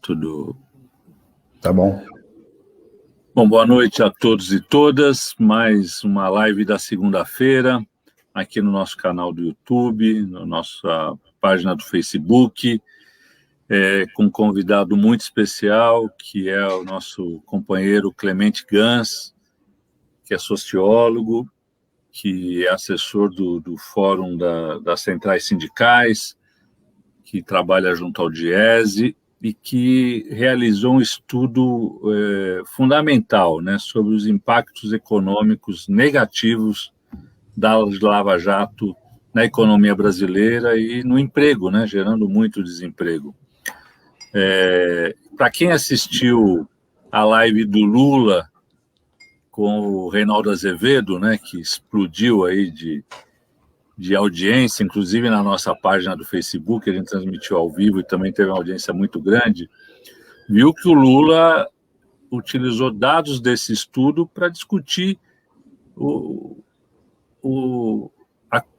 Tudo. Tá bom. Bom, boa noite a todos e todas. Mais uma live da segunda-feira, aqui no nosso canal do YouTube, na nossa página do Facebook, com um convidado muito especial, que é o nosso companheiro Clemente Gans, que é sociólogo, que é assessor do Fórum das Centrais Sindicais, que trabalha junto ao Diese, e que realizou um estudo fundamental, né, sobre os impactos econômicos negativos da Lava Jato na economia brasileira e no emprego, né, gerando muito desemprego. Para quem assistiu a live do Lula com o Reinaldo Azevedo, né, que explodiu aí de audiência, inclusive na nossa página do Facebook, a gente transmitiu ao vivo e também teve uma audiência muito grande, viu que o Lula utilizou dados desse estudo para discutir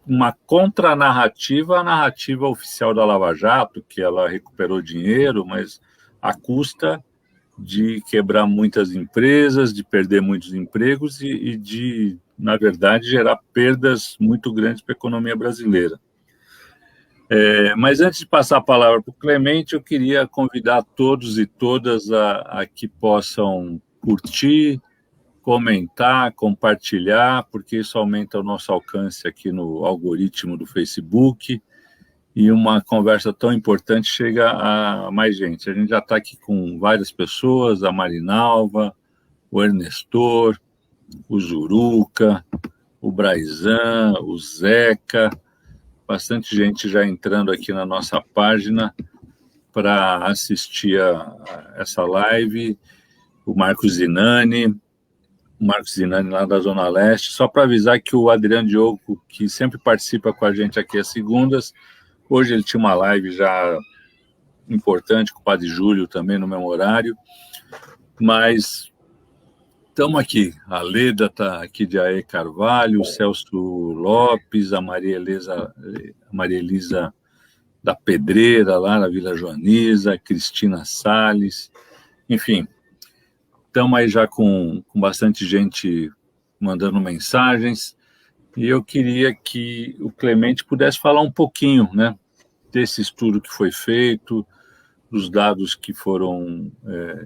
uma contranarrativa à narrativa oficial da Lava Jato, que ela recuperou dinheiro, mas à custa de quebrar muitas empresas, de perder muitos empregos e de, na verdade, gerar perdas muito grandes para a economia brasileira. Mas antes de passar a palavra para o Clemente, eu queria convidar todos e todas a que possam curtir, comentar, compartilhar, porque isso aumenta o nosso alcance aqui no algoritmo do Facebook e uma conversa tão importante chega a mais gente. A gente já está aqui com várias pessoas, a Marinalva, o Ernestor, o Zuruca, o Braizan, o Zeca, bastante gente já entrando aqui na nossa página para assistir a essa live, o Marcos Zinani lá da Zona Leste, só para avisar que o Adriano Diogo, que sempre participa com a gente aqui às segundas, hoje ele tinha uma live já importante com o Padre Júlio também no mesmo horário, mas estamos aqui. A Leda está aqui de Aê Carvalho, o Celso Lopes, a Maria Elisa da Pedreira, lá na Vila Joaniza, a Cristina Salles, enfim, estamos aí já com bastante gente mandando mensagens, e eu queria que o Clemente pudesse falar um pouquinho, né, desse estudo que foi feito, dos dados que foram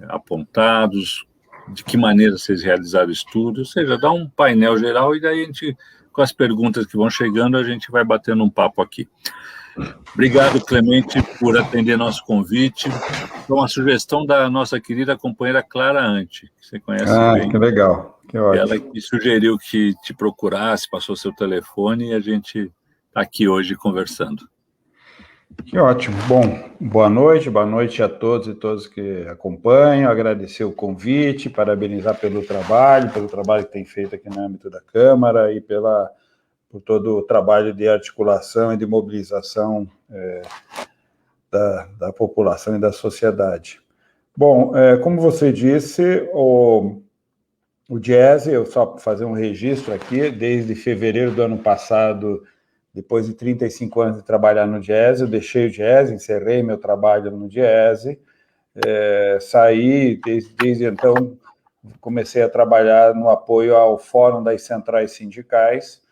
apontados, de que maneira vocês realizaram o estudo, ou seja, dá um painel geral e daí a gente, com as perguntas que vão chegando, a gente vai batendo um papo aqui. Obrigado, Clemente, por atender nosso convite. Foi uma sugestão da nossa querida companheira Clara Ante, que você conhece bem. Que legal, que ótimo. Ela que sugeriu que te procurasse, passou seu telefone e a gente está aqui hoje conversando. Que ótimo. Bom, boa noite a todos e todas que acompanham, agradecer o convite, parabenizar pelo trabalho que tem feito aqui no âmbito da Câmara e por todo o trabalho de articulação e de mobilização da população e da sociedade. Bom, como você disse, o Diese, eu só fazer um registro aqui, desde fevereiro do ano passado, depois de 35 anos de trabalhar no Diese, eu deixei o Diese, encerrei meu trabalho no Diese, saí, desde então, comecei a trabalhar no apoio ao Fórum das Centrais Sindicais,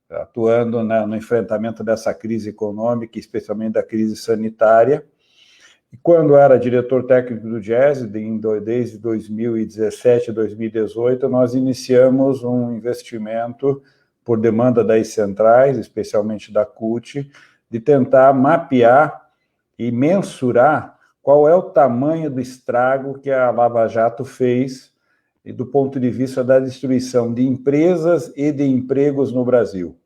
atuando no enfrentamento dessa crise econômica, especialmente da crise sanitária. E quando era diretor técnico do Diese, desde 2017 a 2018, nós iniciamos um investimento por demanda das centrais, especialmente da CUT, de tentar mapear e mensurar qual é o tamanho do estrago que a Lava Jato fez do ponto de vista da destruição de empresas e de empregos no Brasil.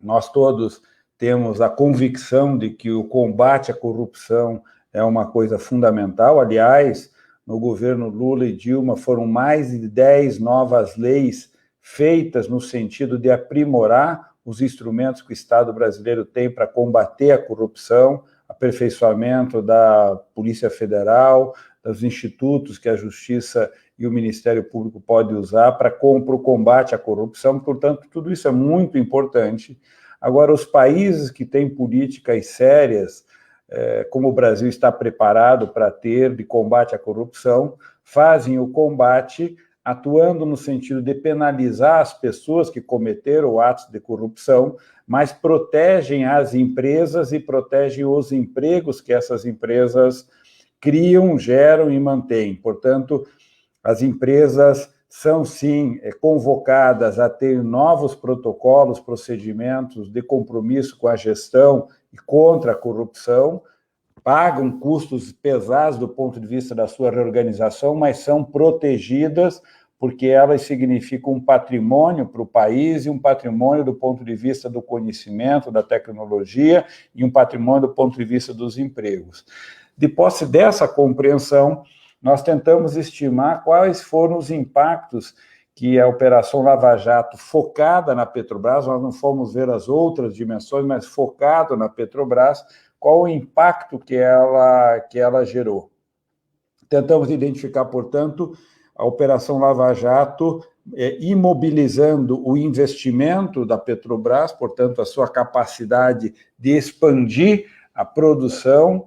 Nós todos temos a convicção de que o combate à corrupção é uma coisa fundamental. Aliás, no governo Lula e Dilma foram mais de 10 novas leis feitas no sentido de aprimorar os instrumentos que o Estado brasileiro tem para combater a corrupção, aperfeiçoamento da Polícia Federal, dos institutos que a Justiça e o Ministério Público podem usar para o combate à corrupção. Portanto, tudo isso é muito importante. Agora, os países que têm políticas sérias como o Brasil está preparado para ter de combate à corrupção, fazem o combate atuando no sentido de penalizar as pessoas que cometeram atos de corrupção, mas protegem as empresas e protegem os empregos que essas empresas criam, geram e mantêm. Portanto, as empresas são, sim, convocadas a ter novos protocolos, procedimentos de compromisso com a gestão e contra a corrupção, pagam custos pesados do ponto de vista da sua reorganização, mas são protegidas porque elas significam um patrimônio para o país e um patrimônio do ponto de vista do conhecimento, da tecnologia e um patrimônio do ponto de vista dos empregos. De posse dessa compreensão, nós tentamos estimar quais foram os impactos que a Operação Lava Jato, focada na Petrobras, nós não fomos ver as outras dimensões, mas focado na Petrobras, qual o impacto que ela gerou. Tentamos identificar, portanto, a Operação Lava Jato imobilizando o investimento da Petrobras, portanto, a sua capacidade de expandir a produção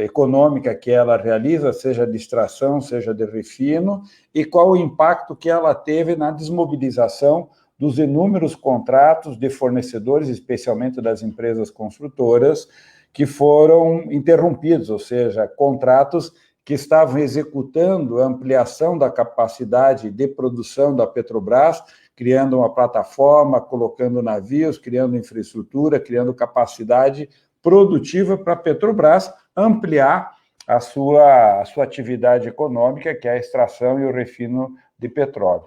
econômica que ela realiza, seja de extração, seja de refino, e qual o impacto que ela teve na desmobilização dos inúmeros contratos de fornecedores, especialmente das empresas construtoras, que foram interrompidos, ou seja, contratos que estavam executando a ampliação da capacidade de produção da Petrobras, criando uma plataforma, colocando navios, criando infraestrutura, criando capacidade produtiva para a Petrobras ampliar a sua atividade econômica, que é a extração e o refino de petróleo.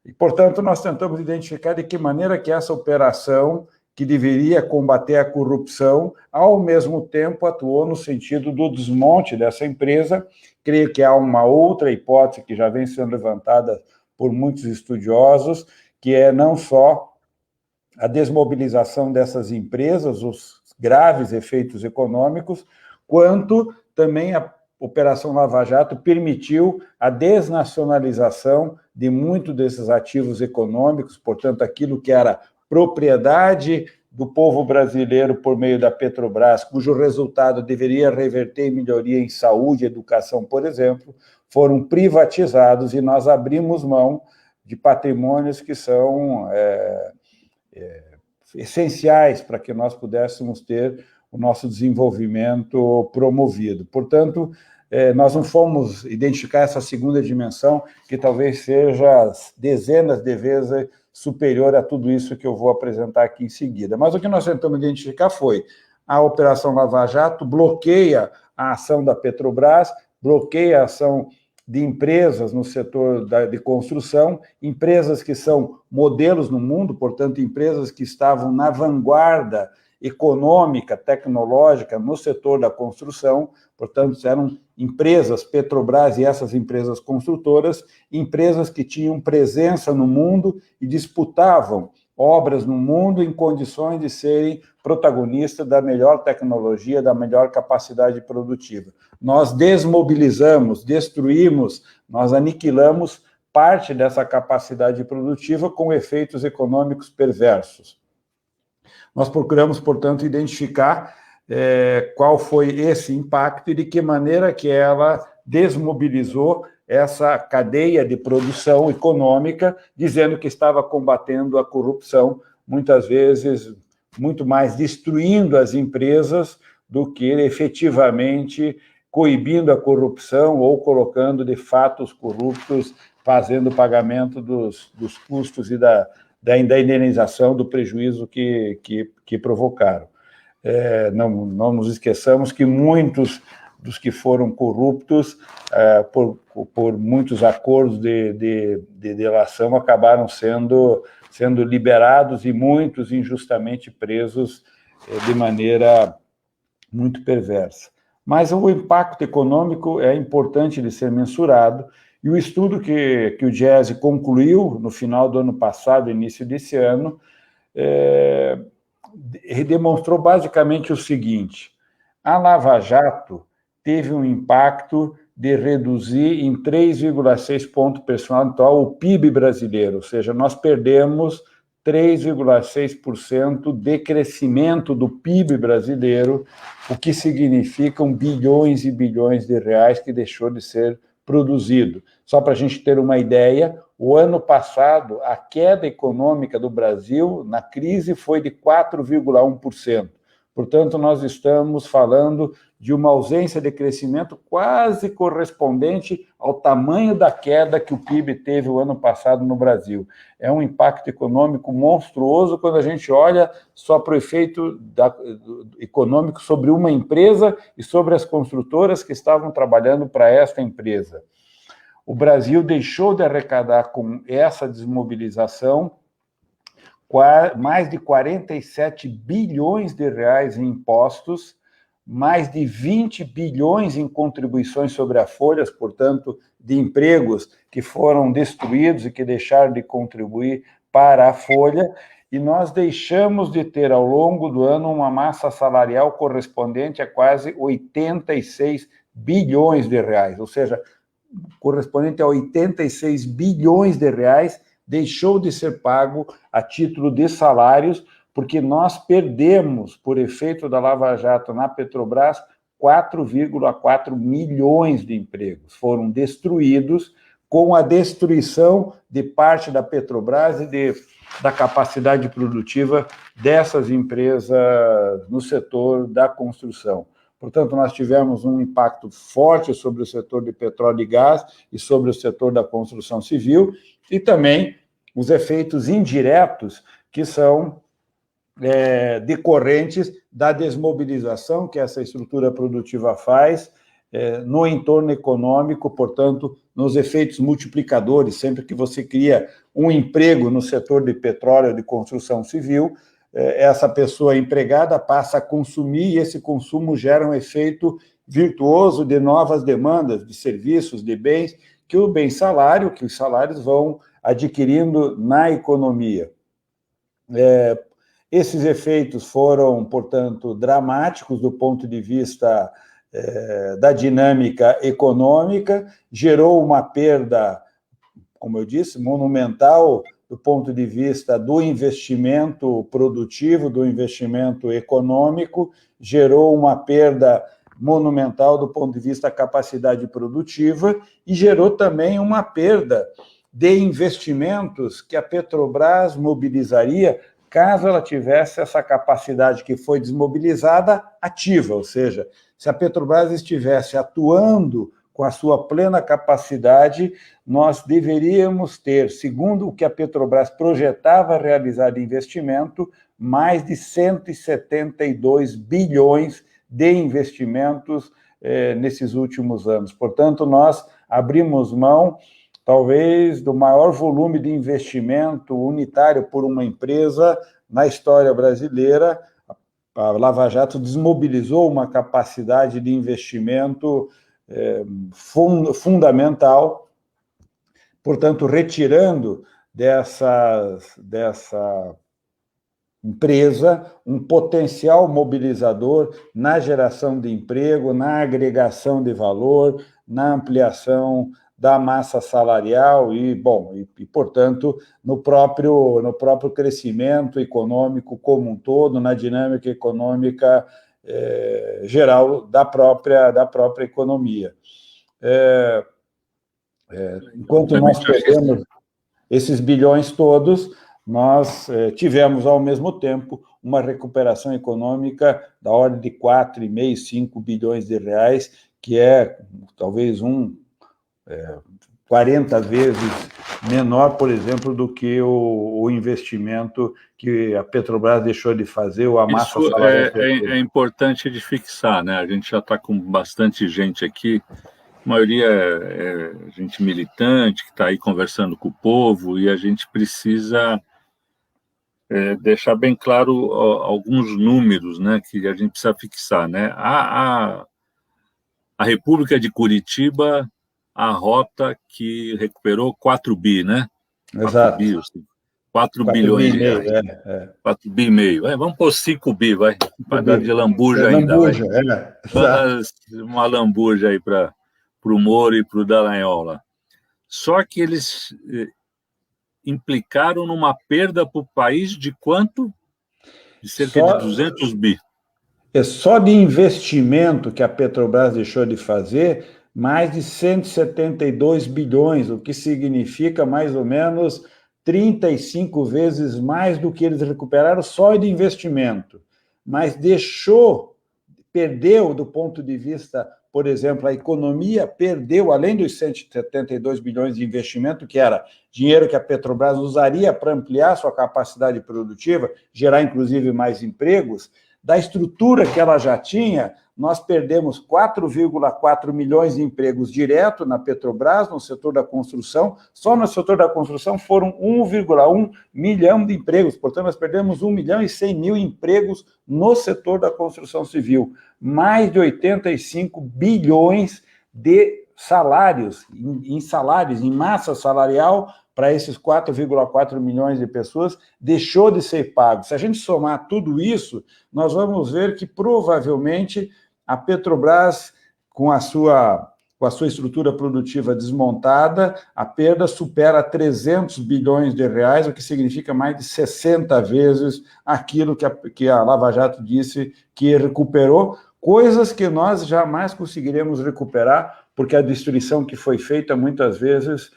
E, portanto, nós tentamos identificar de que maneira que essa operação, que deveria combater a corrupção, ao mesmo tempo atuou no sentido do desmonte dessa empresa. Creio que há uma outra hipótese que já vem sendo levantada por muitos estudiosos, que é não só a desmobilização dessas empresas, os graves efeitos econômicos, quanto também a Operação Lava Jato permitiu a desnacionalização de muitos desses ativos econômicos, portanto, aquilo que era propriedade do povo brasileiro por meio da Petrobras, cujo resultado deveria reverter em melhoria em saúde e educação, por exemplo, foram privatizados e nós abrimos mão de patrimônios que são essenciais para que nós pudéssemos ter o nosso desenvolvimento promovido. Portanto, nós não fomos identificar essa segunda dimensão, que talvez seja dezenas de vezes superior a tudo isso que eu vou apresentar aqui em seguida. Mas o que nós tentamos identificar foi a Operação Lava Jato bloqueia a ação da Petrobras, bloqueia a ação de empresas no setor de construção, empresas que são modelos no mundo, portanto, empresas que estavam na vanguarda econômica, tecnológica no setor da construção, portanto, eram empresas, Petrobras e essas empresas construtoras, empresas que tinham presença no mundo e disputavam obras no mundo em condições de serem protagonistas da melhor tecnologia, da melhor capacidade produtiva. Nós desmobilizamos, destruímos, nós aniquilamos parte dessa capacidade produtiva com efeitos econômicos perversos. Nós procuramos, portanto, identificar qual foi esse impacto e de que maneira que ela desmobilizou essa cadeia de produção econômica, dizendo que estava combatendo a corrupção, muitas vezes muito mais destruindo as empresas do que efetivamente coibindo a corrupção ou colocando de fato os corruptos fazendo o pagamento dos custos e da indenização do prejuízo que provocaram. Não nos esqueçamos que muitos dos que foram corruptos, por muitos acordos de delação, acabaram sendo liberados e muitos injustamente presos de maneira muito perversa. Mas o impacto econômico é importante de ser mensurado, e o estudo que o Diese concluiu no final do ano passado, início desse ano, demonstrou basicamente o seguinte: a Lava Jato teve um impacto de reduzir em 3,6 pontos percentuais o PIB brasileiro, ou seja, nós perdemos 3,6% de crescimento do PIB brasileiro, o que significam bilhões e bilhões de reais que deixou de ser produzido. Só para a gente ter uma ideia, o ano passado, a queda econômica do Brasil na crise foi de 4,1%. Portanto, nós estamos falando de uma ausência de crescimento quase correspondente ao tamanho da queda que o PIB teve o ano passado no Brasil. É um impacto econômico monstruoso quando a gente olha só para o efeito econômico sobre uma empresa e sobre as construtoras que estavam trabalhando para esta empresa. O Brasil deixou de arrecadar com essa desmobilização mais de 47 bilhões de reais em impostos, mais de 20 bilhões em contribuições sobre as folhas, portanto, de empregos que foram destruídos e que deixaram de contribuir para a folha, e nós deixamos de ter, ao longo do ano, uma massa salarial correspondente a quase 86 bilhões de reais, ou seja, correspondente a 86 bilhões de reais, deixou de ser pago a título de salários, porque nós perdemos, por efeito da Lava Jato na Petrobras, 4,4 milhões de empregos. Foram destruídos com a destruição de parte da Petrobras e da capacidade produtiva dessas empresas no setor da construção. Portanto, nós tivemos um impacto forte sobre o setor de petróleo e gás e sobre o setor da construção civil, e também os efeitos indiretos que são decorrentes da desmobilização que essa estrutura produtiva faz no entorno econômico, portanto, nos efeitos multiplicadores. Sempre que você cria um emprego no setor de petróleo, de construção civil, essa pessoa empregada passa a consumir, e esse consumo gera um efeito virtuoso de novas demandas, de serviços, de bens, que os salários vão adquirindo na economia. Esses efeitos foram, portanto, dramáticos do ponto de vista da dinâmica econômica, gerou uma perda, como eu disse, monumental do ponto de vista do investimento produtivo, do investimento econômico, gerou uma perda monumental do ponto de vista da capacidade produtiva e gerou também uma perda de investimentos que a Petrobras mobilizaria caso ela tivesse essa capacidade que foi desmobilizada ativa, ou seja, se a Petrobras estivesse atuando com a sua plena capacidade, nós deveríamos ter, segundo o que a Petrobras projetava realizar de investimento, mais de 172 bilhões de investimentos nesses últimos anos. Portanto, nós abrimos mão, talvez, do maior volume de investimento unitário por uma empresa na história brasileira. A Lava Jato desmobilizou uma capacidade de investimento fundamental, portanto, retirando dessa empresa um potencial mobilizador na geração de emprego, na agregação de valor, na ampliação da massa salarial e, portanto, no próprio crescimento econômico como um todo, na dinâmica econômica geral da própria economia. Enquanto nós perdemos esses bilhões todos, nós tivemos, ao mesmo tempo, uma recuperação econômica da ordem de 4,5, 5 bilhões de reais, que é talvez 40 vezes menor, por exemplo, do que o investimento que a Petrobras deixou de fazer, ou a massa salarial. É importante de fixar, né? A gente já está com bastante gente aqui, a maioria é gente militante, que está aí conversando com o povo, e a gente precisa deixar bem claro alguns números, né, que a gente precisa fixar, né? A República de Curitiba, a rota que recuperou 4 bi, né? Exato. 4 bilhões de reais. 4 bi e meio. Vamos pôr 5 bi, vai dar de lambuja ainda. Uma lambuja aí para o Moro e para o Dallagnol lá. Só que eles implicaram numa perda para o país de quanto? De cerca de 200 bi. É só de investimento que a Petrobras deixou de fazer, mais de 172 bilhões, o que significa mais ou menos 35 vezes mais do que eles recuperaram só de investimento. Mas perdeu do ponto de vista, por exemplo, a economia perdeu, além dos 172 bilhões de investimento, que era dinheiro que a Petrobras usaria para ampliar sua capacidade produtiva, gerar inclusive mais empregos, da estrutura que ela já tinha, nós perdemos 4,4 milhões de empregos direto na Petrobras, no setor da construção. Só no setor da construção foram 1,1 milhão de empregos. Portanto, nós perdemos 1 milhão e 100 mil empregos no setor da construção civil. Mais de 85 bilhões de salários, em massa salarial, para esses 4,4 milhões de pessoas, deixou de ser pago. Se a gente somar tudo isso, nós vamos ver que, provavelmente, a Petrobras, com a sua estrutura produtiva desmontada, a perda supera 300 bilhões de reais, o que significa mais de 60 vezes aquilo que a Lava Jato disse que recuperou, coisas que nós jamais conseguiremos recuperar, porque a destruição que foi feita, muitas vezes,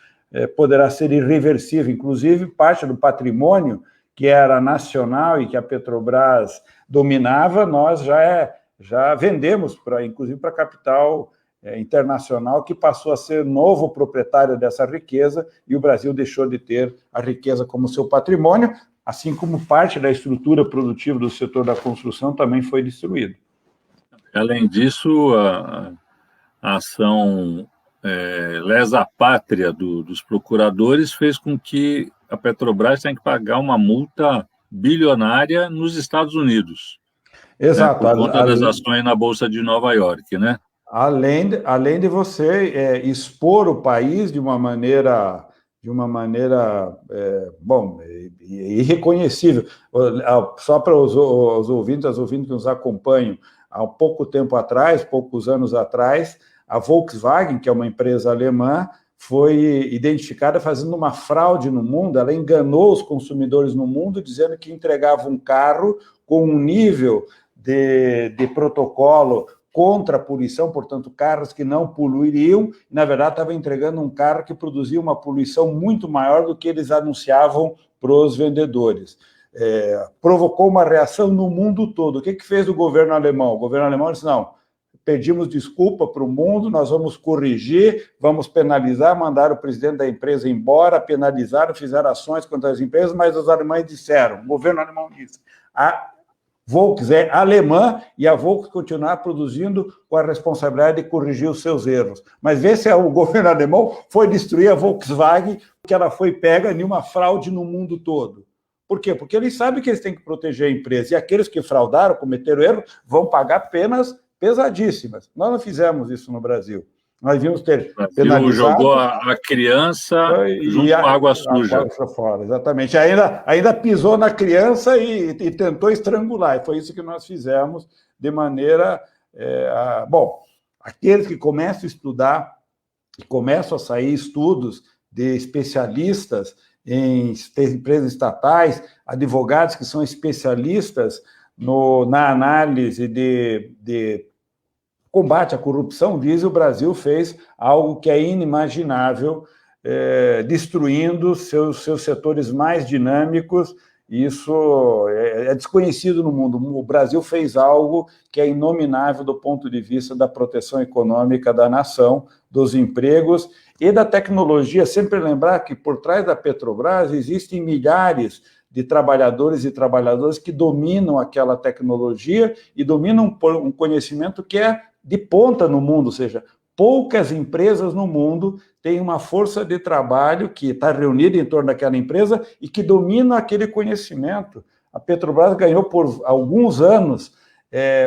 poderá ser irreversível. Inclusive, parte do patrimônio que era nacional e que a Petrobras dominava, nós já vendemos, inclusive para capital internacional, que passou a ser novo proprietário dessa riqueza, e o Brasil deixou de ter a riqueza como seu patrimônio, assim como parte da estrutura produtiva do setor da construção também foi destruída. Além disso, a ação lesa pátria dos procuradores fez com que a Petrobras tenha que pagar uma multa bilionária nos Estados Unidos. Exato. Né, por conta das ações na Bolsa de Nova York, né? Além de você expor o país de uma maneira irreconhecível. Só para os ouvintes, as ouvintes que nos acompanham, há poucos anos atrás, a Volkswagen, que é uma empresa alemã, foi identificada fazendo uma fraude no mundo. Ela enganou os consumidores no mundo, dizendo que entregava um carro com um nível de protocolo contra a poluição, portanto, carros que não poluiriam. Na verdade, estava entregando um carro que produzia uma poluição muito maior do que eles anunciavam para os vendedores. Provocou uma reação no mundo todo. O que fez o governo alemão? O governo alemão disse, não, pedimos desculpa para o mundo, nós vamos corrigir, vamos penalizar, mandaram o presidente da empresa embora, penalizaram, fizeram ações contra as empresas, mas os alemães disseram, o governo alemão disse, a Volks é alemã e a Volks continuar produzindo com a responsabilidade de corrigir os seus erros. Mas vê se o governo alemão foi destruir a Volkswagen, porque ela foi pega em uma fraude no mundo todo. Por quê? Porque eles sabem que eles têm que proteger a empresa, e aqueles que fraudaram, cometeram erro, vão pagar penas pesadíssimas. Nós não fizemos isso no Brasil. Nós devíamos ter penalizado. Jogou a criança junto com a água suja. Fora, exatamente. Ainda pisou na criança e tentou estrangular. E foi isso que nós fizemos de maneira... aqueles que começam a estudar, e começam a sair estudos de especialistas em empresas estatais, advogados que são especialistas na análise de combate à corrupção, diz, o Brasil fez algo que é inimaginável, destruindo seus setores mais dinâmicos. Isso é desconhecido no mundo. O Brasil fez algo que é inominável do ponto de vista da proteção econômica da nação, dos empregos e da tecnologia. Sempre lembrar que por trás da Petrobras existem milhares de trabalhadores e trabalhadoras que dominam aquela tecnologia e dominam um conhecimento que é de ponta no mundo, ou seja, poucas empresas no mundo têm uma força de trabalho que está reunida em torno daquela empresa e que domina aquele conhecimento. A Petrobras ganhou por alguns anos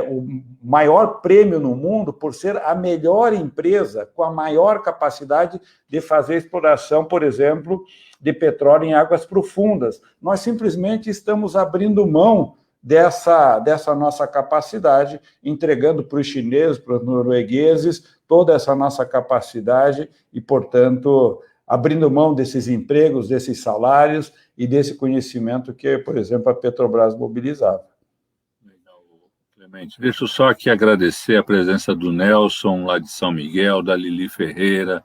o maior prêmio no mundo por ser a melhor empresa com a maior capacidade de fazer exploração, por exemplo, de petróleo em águas profundas. Nós simplesmente estamos abrindo mão dessa nossa capacidade, entregando para os chineses, para os noruegueses, toda essa nossa capacidade e, portanto, abrindo mão desses empregos, desses salários e desse conhecimento que, por exemplo, a Petrobras mobilizava. Legal, Clemente. Deixa eu só aqui agradecer a presença do Nelson, lá de São Miguel, da Lili Ferreira,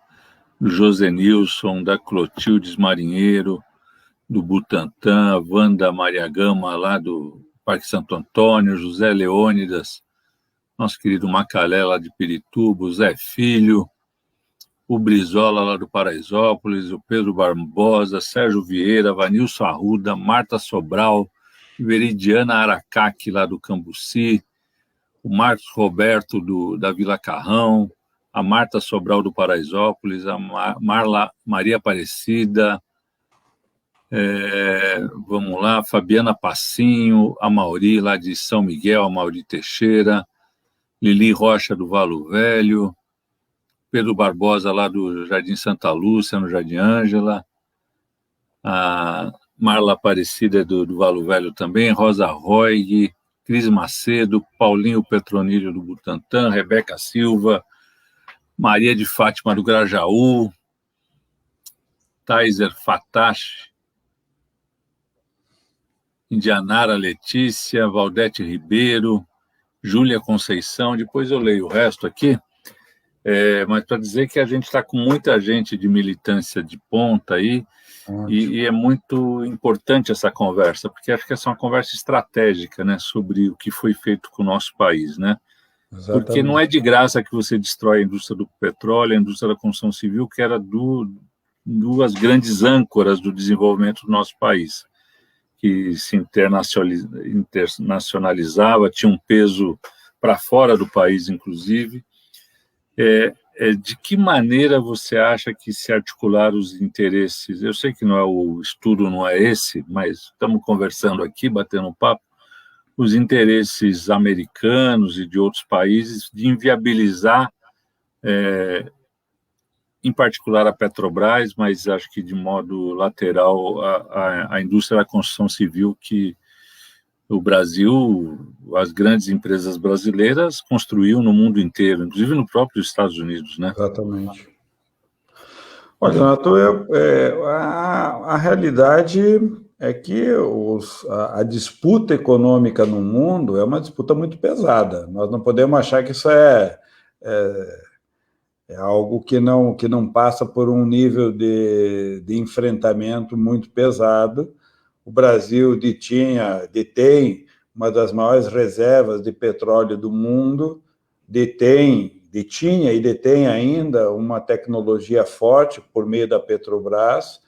do José Nilson, da Clotildes Marinheiro, do Butantã, a Wanda Maria Gama, lá do Parque Santo Antônio, José Leônidas, nosso querido Macalé, lá de Pirituba, o Zé Filho, o Brizola, lá do Paraisópolis, o Pedro Barbosa, Sérgio Vieira, Vanilson Arruda, Marta Sobral, Veridiana Aracaque, lá do Cambuci, o Marcos Roberto, da Vila Carrão, a Marta Sobral, do Paraisópolis, a Marla Maria Aparecida, vamos lá, Fabiana Passinho, a Mauri, lá de São Miguel, a Mauri Teixeira, Lili Rocha, do Valo Velho, Pedro Barbosa, lá do Jardim Santa Lúcia, no Jardim Ângela, a Marla Aparecida, do Valo Velho também, Rosa Roig, Cris Macedo, Paulinho Petronilho, do Butantã, Rebeca Silva, Maria de Fátima, do Grajaú, Taiser Fatashi, Indianara Letícia, Valdete Ribeiro, Júlia Conceição, depois eu leio o resto aqui, mas para dizer que a gente está com muita gente de militância de ponta aí, e é muito importante essa conversa, porque acho que essa é uma conversa estratégica, né, sobre o que foi feito com o nosso país, né? Exatamente. Porque não é de graça que você destrói a indústria do petróleo, a indústria da construção civil, que era duas grandes âncoras do desenvolvimento do nosso país, que se internacionalizava, tinha um peso para fora do país, inclusive. De que maneira você acha que se articularam os interesses? Eu sei que o estudo não é esse, mas estamos conversando aqui, batendo um papo, os interesses americanos e de outros países de inviabilizar, em particular a Petrobras, mas acho que de modo lateral a indústria da construção civil, que o Brasil, as grandes empresas brasileiras construíam no mundo inteiro, inclusive no próprio Estados Unidos, né? Exatamente. Olha, Renato, a realidade é que a disputa econômica no mundo é uma disputa muito pesada. Nós não podemos achar que isso é algo que não passa por um nível de enfrentamento muito pesado. O Brasil detém uma das maiores reservas de petróleo do mundo, detinha e detém ainda uma tecnologia forte por meio da Petrobras.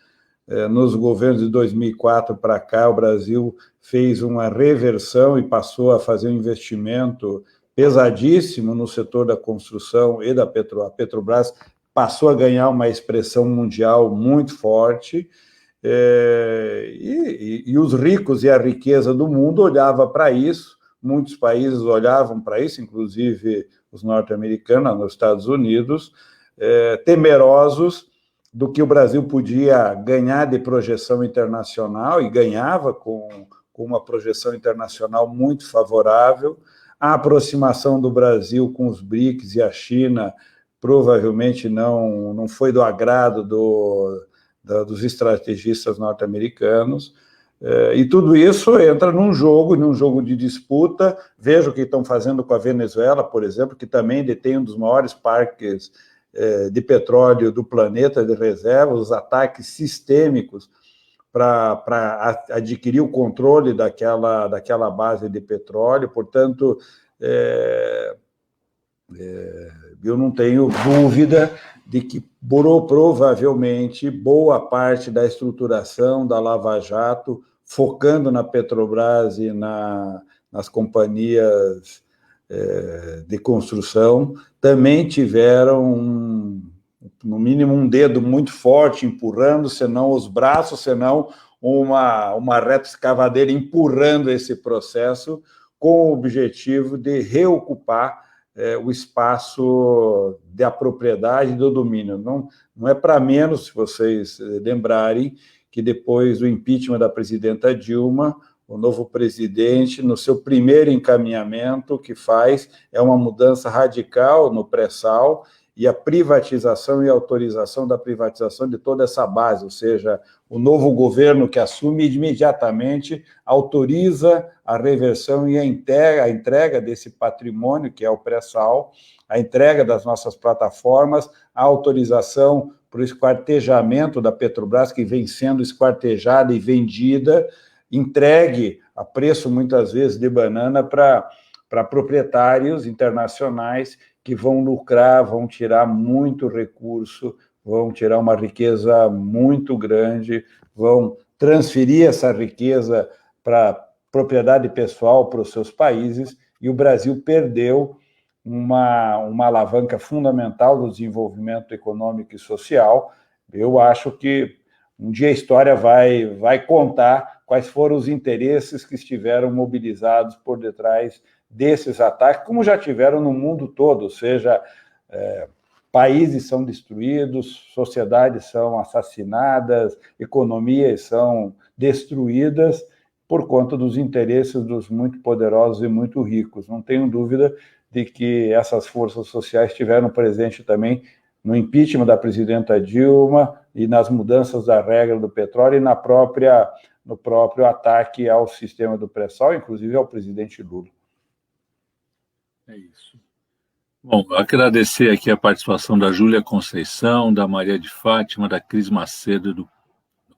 Nos governos de 2004 para cá, o Brasil fez uma reversão e passou a fazer um investimento pesadíssimo no setor da construção e da Petrobras. A Petrobras passou a ganhar uma expressão mundial muito forte, e os ricos e a riqueza do mundo olhavam para isso, muitos países olhavam para isso, inclusive os norte-americanos, nos Estados Unidos, temerosos do que o Brasil podia ganhar de projeção internacional, e ganhava com uma projeção internacional muito favorável. A aproximação do Brasil com os BRICS e a China provavelmente não foi do agrado dos estrategistas norte-americanos, e tudo isso entra num jogo de disputa. Veja o que estão fazendo com a Venezuela, por exemplo, que também detém um dos maiores parques de petróleo do planeta, de reserva, os ataques sistêmicos para adquirir o controle daquela base de petróleo. Portanto, eu não tenho dúvida de que provavelmente boa parte da estruturação da Lava Jato, focando na Petrobras e nas companhias de construção, também tiveram, no mínimo, um dedo muito forte empurrando, senão os braços, senão uma retroescavadeira empurrando esse processo, com o objetivo de reocupar o espaço da propriedade e do domínio. Não é para menos, se vocês lembrarem, que depois do impeachment da presidenta Dilma, o novo presidente, no seu primeiro encaminhamento, que faz é uma mudança radical no pré-sal e a privatização e autorização da privatização de toda essa base, ou seja, o novo governo que assume imediatamente autoriza a reversão e a entrega desse patrimônio, que é o pré-sal, a entrega das nossas plataformas, a autorização para o esquartejamento da Petrobras, que vem sendo esquartejada e vendida, entregue a preço, muitas vezes, de banana para proprietários internacionais que vão lucrar, vão tirar muito recurso, vão tirar uma riqueza muito grande, vão transferir essa riqueza para propriedade pessoal, para os seus países, e o Brasil perdeu uma alavanca fundamental do desenvolvimento econômico e social. Eu acho que um dia a história vai contar quais foram os interesses que estiveram mobilizados por detrás desses ataques, como já tiveram no mundo todo, ou seja, países são destruídos, sociedades são assassinadas, economias são destruídas por conta dos interesses dos muito poderosos e muito ricos. Não tenho dúvida de que essas forças sociais estiveram presentes também no impeachment da presidenta Dilma e nas mudanças da regra do petróleo e no próprio ataque ao sistema do pré-sal, inclusive ao presidente Lula. É isso. Bom, agradecer aqui a participação da Júlia Conceição, da Maria de Fátima, da Cris Macedo, do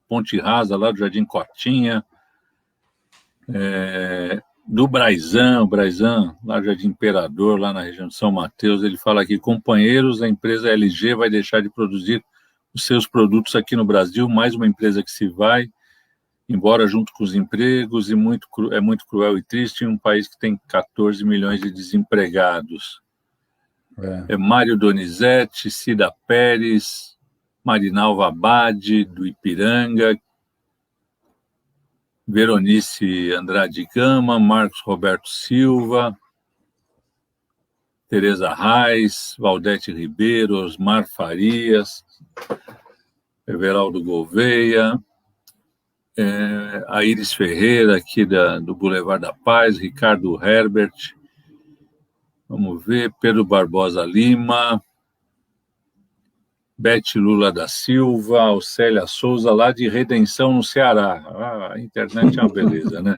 Ponte Rasa, lá do Jardim Cotinha, do Braizan, lá do Jardim Imperador, lá na região de São Mateus. Ele fala aqui: companheiros, a empresa LG vai deixar de produzir os seus produtos aqui no Brasil, mais uma empresa que se vai embora junto com os empregos, e é muito cruel e triste em um país que tem 14 milhões de desempregados. Mário Donizete, Cida Pérez, Marinalva Abade, do Ipiranga, Veronice Andrade Gama, Marcos Roberto Silva, Tereza Reis, Valdete Ribeiro, Osmar Farias, Everaldo Gouveia, a Iris Ferreira, aqui do Boulevard da Paz, Ricardo Herbert, vamos ver, Pedro Barbosa Lima, Bete Lula da Silva, Alcélia Souza, lá de Redenção, no Ceará. A internet é uma beleza, né?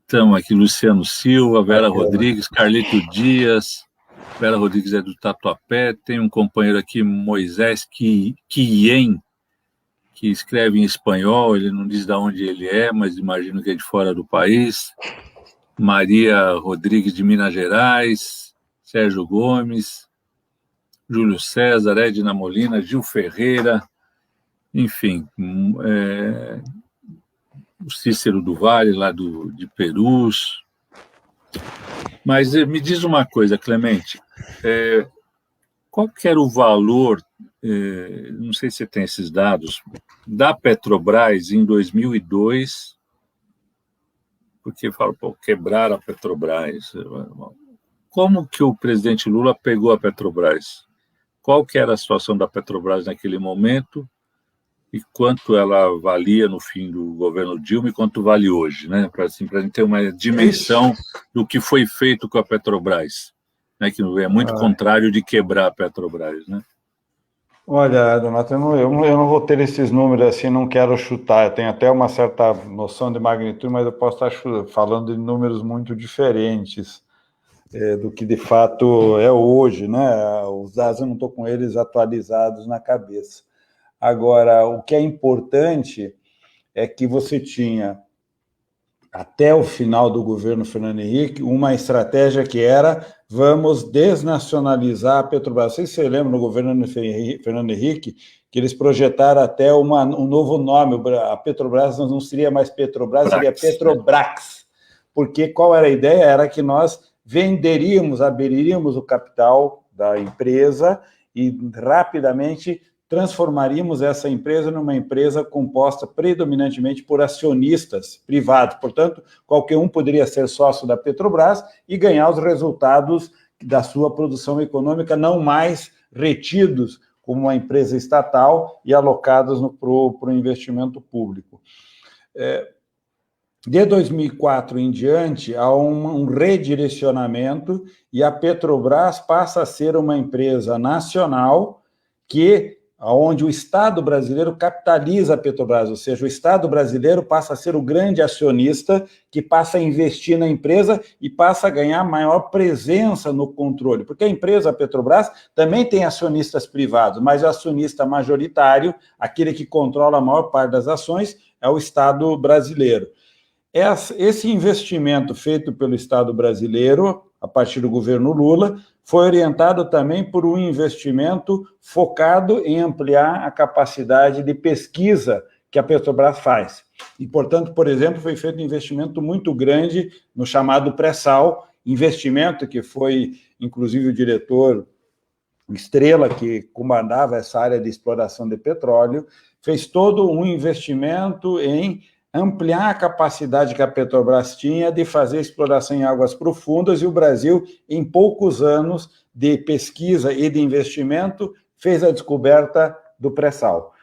Estamos aqui, Luciano Silva, Vera Rodrigues, Carlito Dias. Vera Rodrigues é do Tatuapé. Tem um companheiro aqui, Moisés Quien, que escreve em espanhol. Ele não diz de onde ele é, mas imagino que é de fora do país. Maria Rodrigues, de Minas Gerais. Sérgio Gomes, Júlio César, Edna Molina, Gil Ferreira, enfim, o Cícero do Vale, lá de Perus. Mas me diz uma coisa, Clemente, qual que era o valor, não sei se você tem esses dados, da Petrobras em 2002, porque fala, quebrar a Petrobras. Como que o presidente Lula pegou a Petrobras? Qual que era a situação da Petrobras naquele momento e quanto ela valia no fim do governo Dilma e quanto vale hoje, né? Para a gente ter uma dimensão do que foi feito com a Petrobras, né? Que é muito contrário de quebrar a Petrobras, né? Olha, Donato, eu não vou ter esses números assim, não quero chutar. Eu tenho até uma certa noção de magnitude, mas eu posso estar falando de números muito diferentes do que de fato é hoje, né? Os dados eu não estou com eles atualizados na cabeça. Agora, o que é importante é que você tinha, até o final do governo Fernando Henrique, uma estratégia que era: vamos desnacionalizar a Petrobras. Não sei se você lembra, no governo Fernando Henrique, que eles projetaram até um novo nome. A Petrobras não seria mais Petrobras, seria Petrobrax. Porque qual era a ideia? Era que nós abriríamos o capital da empresa e rapidamente transformaríamos essa empresa numa empresa composta predominantemente por acionistas privados. Portanto, qualquer um poderia ser sócio da Petrobras e ganhar os resultados da sua produção econômica, não mais retidos como uma empresa estatal e alocados para o investimento público. De 2004 em diante, há um redirecionamento e a Petrobras passa a ser uma empresa nacional onde o Estado brasileiro capitaliza a Petrobras, ou seja, o Estado brasileiro passa a ser o grande acionista que passa a investir na empresa e passa a ganhar maior presença no controle, porque a empresa a Petrobras também tem acionistas privados, mas o acionista majoritário, aquele que controla a maior parte das ações, é o Estado brasileiro. Esse investimento feito pelo Estado brasileiro, a partir do governo Lula, foi orientado também por um investimento focado em ampliar a capacidade de pesquisa que a Petrobras faz. E, portanto, por exemplo, foi feito um investimento muito grande no chamado pré-sal, investimento que foi, inclusive, o diretor Estrela, que comandava essa área de exploração de petróleo, fez todo um investimento em ampliar a capacidade que a Petrobras tinha de fazer exploração em águas profundas, e o Brasil, em poucos anos de pesquisa e de investimento, fez a descoberta do pré-sal.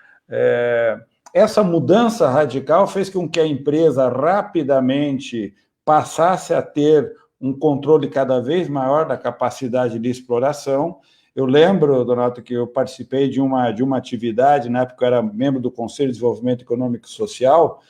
Essa mudança radical fez com que a empresa rapidamente passasse a ter um controle cada vez maior da capacidade de exploração. Eu lembro, Donato, que eu participei de uma atividade, na época eu era membro do Conselho de Desenvolvimento Econômico e Social,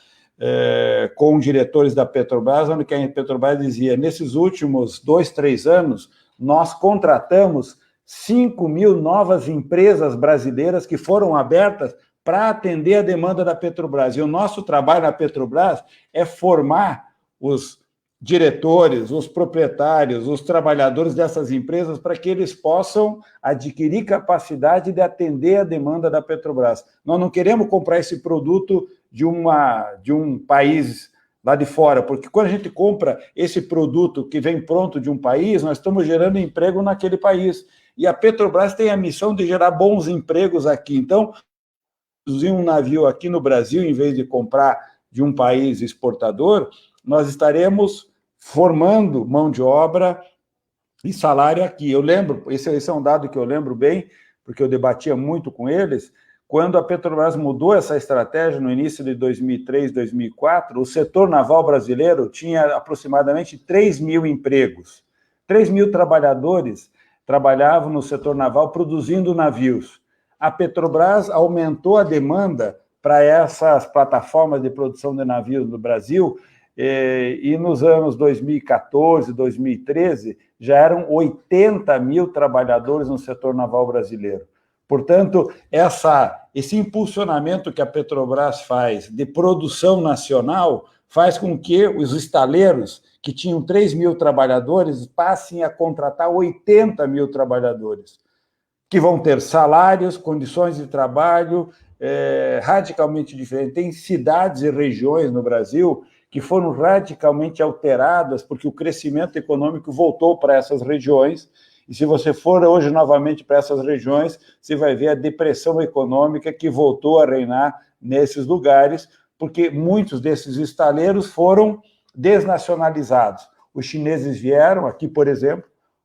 com diretores da Petrobras, onde a Petrobras dizia, nesses últimos 2, 3 anos, nós contratamos 5.000 novas empresas brasileiras que foram abertas para atender a demanda da Petrobras. E o nosso trabalho na Petrobras é formar os diretores, os proprietários, os trabalhadores dessas empresas para que eles possam adquirir capacidade de atender a demanda da Petrobras. Nós não queremos comprar esse produto de um país lá de fora, porque quando a gente compra esse produto que vem pronto de um país, nós estamos gerando emprego naquele país. E a Petrobras tem a missão de gerar bons empregos aqui. Então, produzir um navio aqui no Brasil, em vez de comprar de um país exportador, nós estaremos formando mão de obra e salário aqui. Eu lembro, esse é um dado que eu lembro bem, porque eu debatia muito com eles, quando a Petrobras mudou essa estratégia no início de 2003, 2004, o setor naval brasileiro tinha aproximadamente 3.000 empregos. 3.000 trabalhadores trabalhavam no setor naval produzindo navios. A Petrobras aumentou a demanda para essas plataformas de produção de navios no Brasil, e nos anos 2014, 2013, já eram 80.000 trabalhadores no setor naval brasileiro. Portanto, esse impulsionamento que a Petrobras faz de produção nacional faz com que os estaleiros, que tinham 3.000 trabalhadores, passem a contratar 80.000 trabalhadores, que vão ter salários, condições de trabalho radicalmente diferentes. Tem cidades e regiões no Brasil que foram radicalmente alteradas porque o crescimento econômico voltou para essas regiões. E se você for hoje novamente para essas regiões, você vai ver a depressão econômica que voltou a reinar nesses lugares, porque muitos desses estaleiros foram desnacionalizados. Os chineses vieram aqui, por exemplo,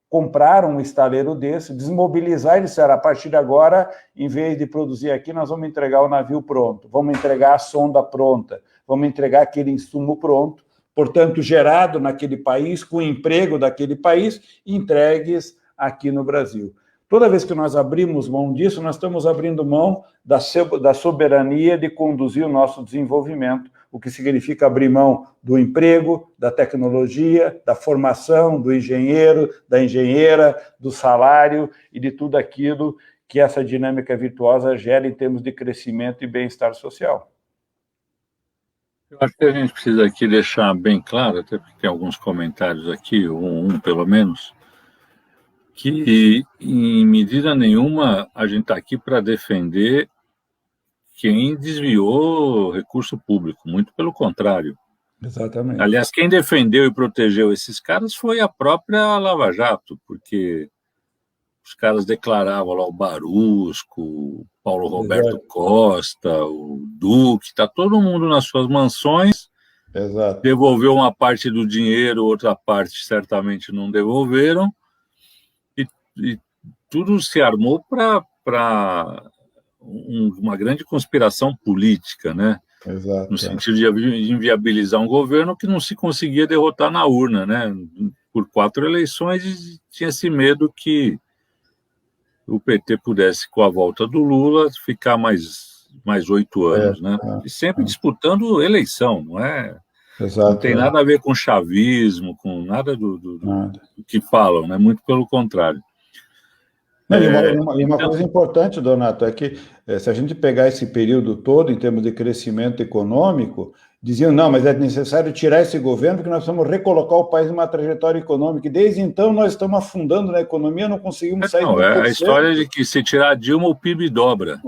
compraram um estaleiro desse, desmobilizaram e disseram, a partir de agora, em vez de produzir aqui, nós vamos entregar o navio pronto, vamos entregar a sonda pronta, vamos entregar aquele insumo pronto, portanto, gerado naquele país, com o emprego daquele país, entregues aqui no Brasil. Toda vez que nós abrimos mão disso, nós estamos abrindo mão da soberania de conduzir o nosso desenvolvimento, o que significa abrir mão do emprego, da tecnologia, da formação, do engenheiro, da engenheira, do salário e de tudo aquilo que essa dinâmica virtuosa gera em termos de crescimento e bem-estar social. Eu acho que a gente precisa aqui deixar bem claro, até porque tem alguns comentários aqui, um pelo menos, que em medida nenhuma a gente está aqui para defender quem desviou recurso público, muito pelo contrário. Exatamente. Aliás, quem defendeu e protegeu esses caras foi a própria Lava Jato, porque os caras declaravam lá o Barusco, o Paulo Roberto Costa, o Duque, está todo mundo nas suas mansões. Exato. Devolveu uma parte do dinheiro, outra parte certamente não devolveram, e tudo se armou para uma grande conspiração política, né? Exato. No sentido de inviabilizar um governo que não se conseguia derrotar na urna, né? Por 4 eleições, e tinha esse medo que o PT pudesse, com a volta do Lula, ficar mais 8 anos, né? E sempre disputando eleição, não é? Exato, não tem nada a ver com chavismo, com nada do que falam, né? Muito pelo contrário. Uma coisa importante, Donato, é que se a gente pegar esse período todo, em termos de crescimento econômico, diziam, não, mas é necessário tirar esse governo porque nós vamos recolocar o país numa trajetória econômica. E desde então nós estamos afundando na economia, não conseguimos sair do 1%. É a história de que se tirar a Dilma, o PIB dobra.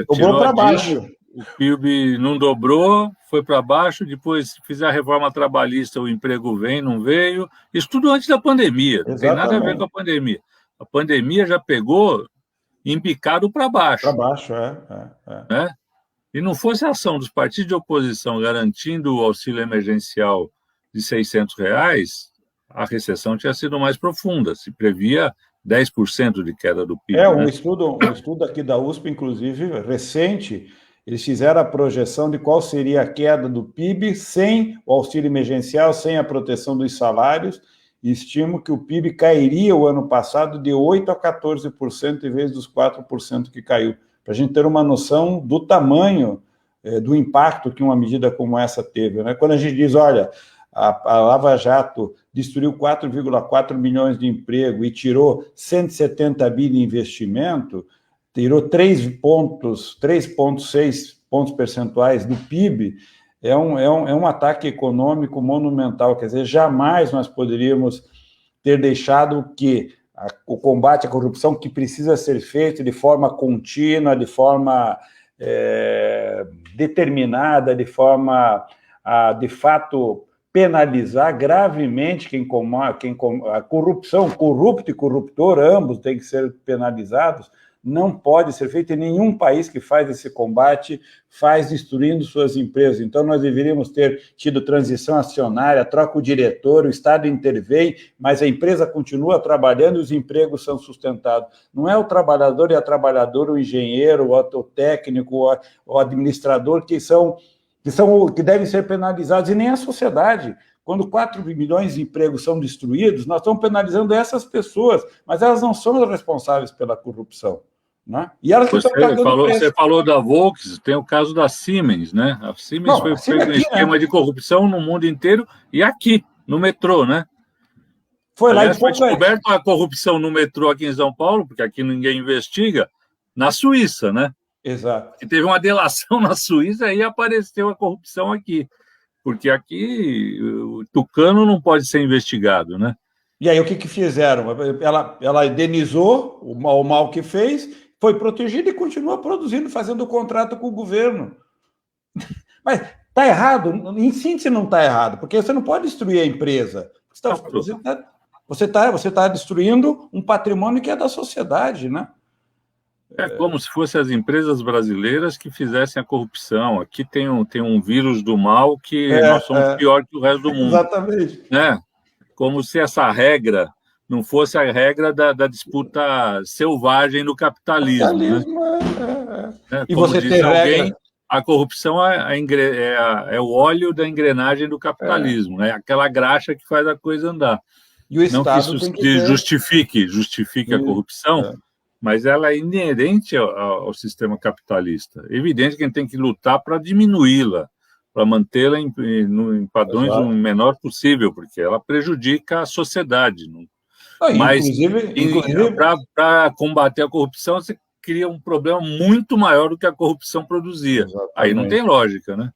Dobrou para baixo. O PIB não dobrou, foi para baixo, depois fizer a reforma trabalhista, o emprego vem, não veio. Isso tudo antes da pandemia, não tem nada a ver com a pandemia. A pandemia já pegou embicado para baixo. Para baixo, né? E não fosse a ação dos partidos de oposição garantindo o auxílio emergencial de R$600, a recessão tinha sido mais profunda. Se previa 10% de queda do PIB. Um estudo aqui da USP, inclusive, recente, eles fizeram a projeção de qual seria a queda do PIB sem o auxílio emergencial, sem a proteção dos salários, e estimo que o PIB cairia o ano passado de 8% a 14%, em vez dos 4% que caiu. Para a gente ter uma noção do tamanho, do impacto que uma medida como essa teve. Né? Quando a gente diz, olha, a Lava Jato destruiu 4,4 milhões de emprego e tirou 170 bi de investimento, tirou 3,6 pontos percentuais do PIB, é um ataque econômico monumental. Quer dizer, jamais nós poderíamos ter deixado que o combate à corrupção, que precisa ser feito de forma contínua, de forma determinada, de forma a, de fato, penalizar gravemente a corrupção, corrupto e corruptor, ambos têm que ser penalizados. Não pode ser feito em nenhum país que faz esse combate, faz destruindo suas empresas. Então, nós deveríamos ter tido transição acionária, troca o diretor, o Estado intervém, mas a empresa continua trabalhando e os empregos são sustentados. Não é o trabalhador e a trabalhadora, o engenheiro, o técnico, o administrador que devem ser penalizados, e nem a sociedade. Quando 4 milhões de empregos são destruídos, nós estamos penalizando essas pessoas, mas elas não são as responsáveis pela corrupção. Né? E elas você falou da Volks, tem o caso da Siemens, né? A Siemens foi um esquema de corrupção no mundo inteiro e aqui, no metrô, né? Foi descoberto a corrupção no metrô aqui em São Paulo, porque aqui ninguém investiga, na Suíça, né? Exato. E teve uma delação na Suíça e apareceu a corrupção aqui. Porque aqui o tucano não pode ser investigado, né? E aí o que fizeram? Ela indenizou o mal que fez, foi protegida e continua produzindo, fazendo contrato com o governo. Mas está errado? Em síntese não está errado, porque você não pode destruir a empresa. Você está destruindo um patrimônio que é da sociedade, né? É como se fossem as empresas brasileiras que fizessem a corrupção. Aqui tem um vírus do mal que nós somos pior que o resto do mundo. Exatamente. Né? Como se essa regra não fosse a regra da disputa selvagem do capitalismo. Né? E como você diz tem alguém, regra... a corrupção é o óleo da engrenagem do capitalismo. Né? Aquela graxa que faz a coisa andar. E o Estado não que justifique a corrupção, mas ela é inerente ao sistema capitalista. É evidente que a gente tem que lutar para diminuí-la, para mantê-la em padrões o menor possível, porque ela prejudica a sociedade. Mas, para combater a corrupção, você cria um problema muito maior do que a corrupção produzia. Exatamente. Aí não tem lógica, né?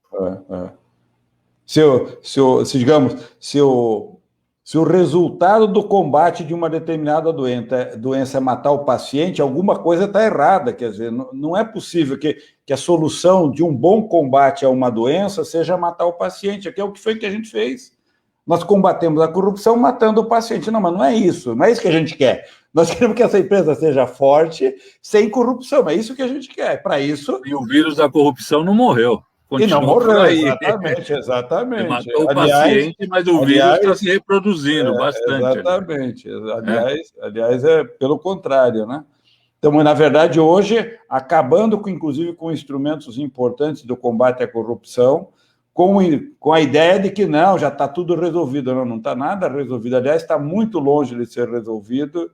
Se o resultado do combate de uma determinada doença é matar o paciente, alguma coisa está errada. Quer dizer, não é possível que a solução de um bom combate a uma doença seja matar o paciente. Aqui é o que foi que a gente fez. Nós combatemos a corrupção matando o paciente. Não, mas não é isso que a gente quer. Nós queremos que essa empresa seja forte, sem corrupção. É isso que a gente quer. Para isso... E o vírus da corrupção não morreu. E não morreu, exatamente. Ele matou o paciente, mas o vírus está se reproduzindo bastante. Exatamente. Aliás, é pelo contrário, né? Estamos, na verdade, hoje, acabando, inclusive, com instrumentos importantes do combate à corrupção, com a ideia de que não, já está tudo resolvido. Não está nada resolvido. Aliás, está muito longe de ser resolvido.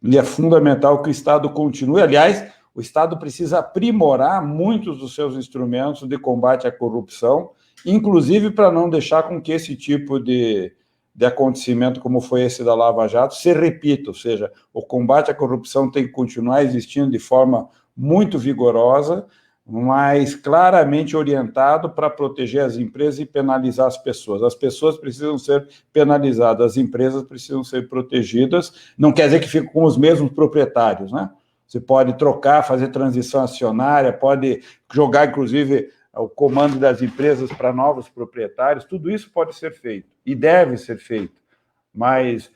E é fundamental que o Estado continue. Aliás, o Estado precisa aprimorar muitos dos seus instrumentos de combate à corrupção, inclusive para não deixar com que esse tipo de acontecimento, como foi esse da Lava Jato, se repita. Ou seja, o combate à corrupção tem que continuar existindo de forma muito vigorosa, mas claramente orientado para proteger as empresas e penalizar as pessoas. As pessoas precisam ser penalizadas, as empresas precisam ser protegidas. Não quer dizer que fiquem com os mesmos proprietários, né? Você pode trocar, fazer transição acionária, pode jogar, inclusive, o comando das empresas para novos proprietários. Tudo isso pode ser feito e deve ser feito, mas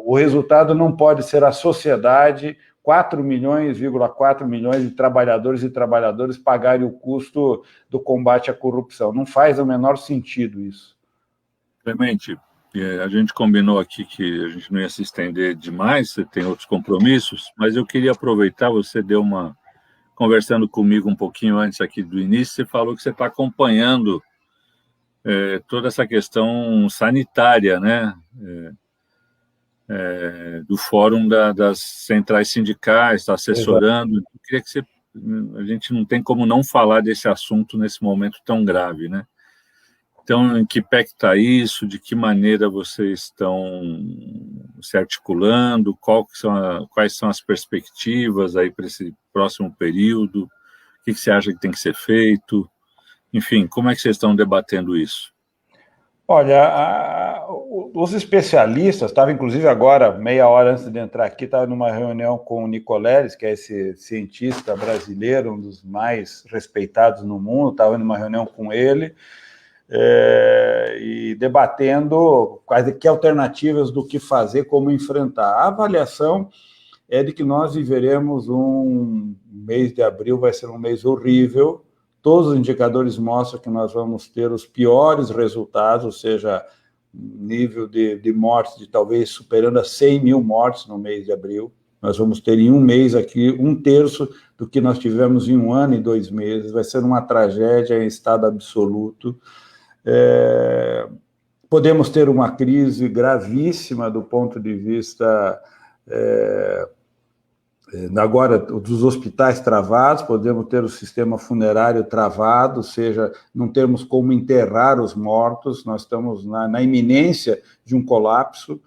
o resultado não pode ser a sociedade, 4,4 milhões de trabalhadores e trabalhadoras pagarem o custo do combate à corrupção. Não faz o menor sentido isso. Clemente, a gente combinou aqui que a gente não ia se estender demais, você tem outros compromissos, mas eu queria aproveitar, você deu uma... Conversando comigo um pouquinho antes aqui do início, você falou que você está acompanhando toda essa questão sanitária, né? Do Fórum das Centrais Sindicais, está assessorando. Eu queria que a gente não tem como não falar desse assunto nesse momento tão grave, né? Então, em que pé que está isso? De que maneira vocês estão se articulando? Quais são as perspectivas aí para esse próximo período? O que você acha que tem que ser feito? Enfim, como é que vocês estão debatendo isso? Olha, os especialistas, estava inclusive agora, meia hora antes de entrar aqui, estava numa reunião com o Nicoleles, que é esse cientista brasileiro, um dos mais respeitados no mundo, estava numa reunião com ele, e debatendo que alternativas do que fazer, como enfrentar. A avaliação é de que nós viveremos um mês de abril, vai ser um mês horrível. Todos os indicadores mostram que nós vamos ter os piores resultados, ou seja, nível de mortes de talvez superando a 100 mil mortes no mês de abril. Nós vamos ter em um mês aqui 1/3 do que nós tivemos em 1 ano e 2 meses. Vai ser uma tragédia em estado absoluto. Podemos ter uma crise gravíssima do ponto de vista agora dos hospitais travados, podemos ter o sistema funerário travado, ou seja, não temos como enterrar os mortos, nós estamos na iminência de um colapso,